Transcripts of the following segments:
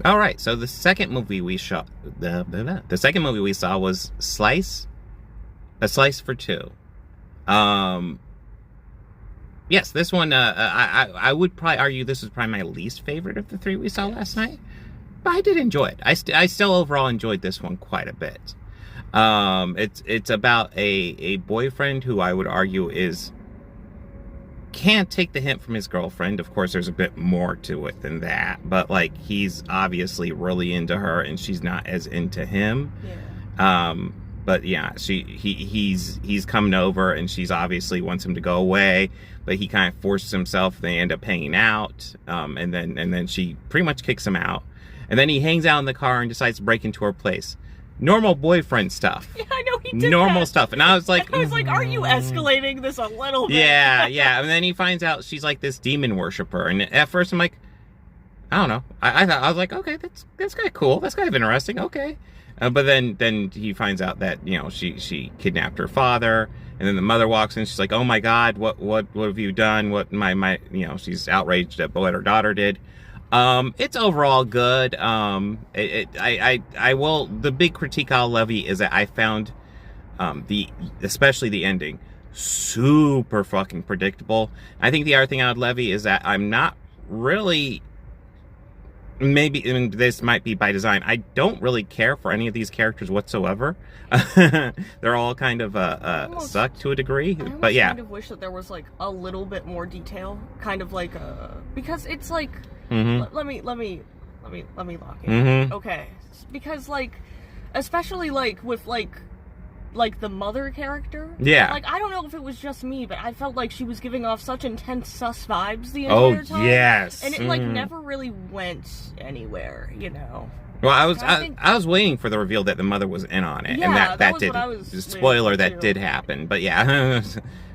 All right, so the second movie we saw, the second movie we saw was A Slice for Two. Yes, this one, I would probably argue this is probably my least favorite of the three we saw last night. But I did enjoy it. I still overall enjoyed this one quite a bit. It's about a boyfriend who I would argue can't take the hint from his girlfriend. Of course, there's a bit more to it than that. But, like, he's obviously really into her and she's not as into him. Yeah. But yeah, he's coming over and she's obviously wants him to go away, but he kind of forces himself. They end up hanging out, and then she pretty much kicks him out. And then he hangs out in the car and decides to break into her place. Normal boyfriend stuff. Yeah, I know he did normal that. Stuff. And I was like, are you escalating this a little bit? Yeah. And then he finds out she's like this demon worshiper. And at first I'm like, I don't know. I thought, I was like, okay, that's kind of cool. That's kind of interesting. Okay. But then he finds out that, you know, she kidnapped her father. And then the mother walks in. She's like, oh my God, what have you done? What my you know, she's outraged at what her daughter did. It's overall good. I will, the big critique I'll levy is that I found, especially the ending, super fucking predictable. I think the other thing I would levy is that I'm not really, maybe, and this might be by design, I don't really care for any of these characters whatsoever. They're all kind of, suck to a degree, but yeah. I kind of wish that there was, like, a little bit more detail, kind of like, because it's like, let me lock in. Okay. Because, like, especially, like, with, like the mother character. Yeah. Like, I don't know if it was just me, but I felt like she was giving off such intense sus vibes the entire time. Oh, yes. And it, like, never really went anywhere, you know? Well, I was waiting for the reveal that the mother was in on it. Yeah, and that did. Spoiler, that did happen. But yeah.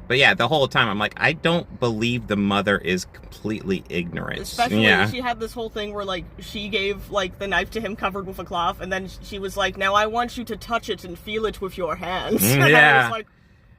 But yeah, the whole time I'm like, I don't believe the mother is completely ignorant. Especially she had this whole thing where, like, she gave, like, the knife to him covered with a cloth, and then she was like, now I want you to touch it and feel it with your hands. Yeah. And I was like,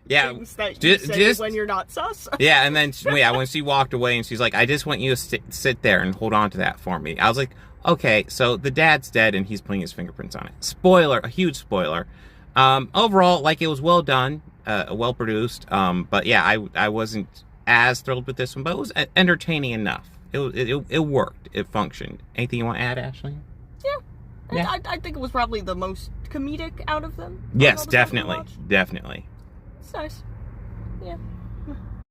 yeah. Things that you say when you're not sus. Yeah, and then, when she walked away and she's like, I just want you to sit there and hold on to that for me. I was like, okay, so the dad's dead and he's putting his fingerprints on it. Spoiler, a huge spoiler. Overall, like, it was well done. Well produced, but yeah, I wasn't as thrilled with this one, but it was entertaining enough. It worked. It functioned. Anything you want to add, Ashley? Yeah. I think it was probably the most comedic out of them. Yes, definitely. It's nice. Yeah.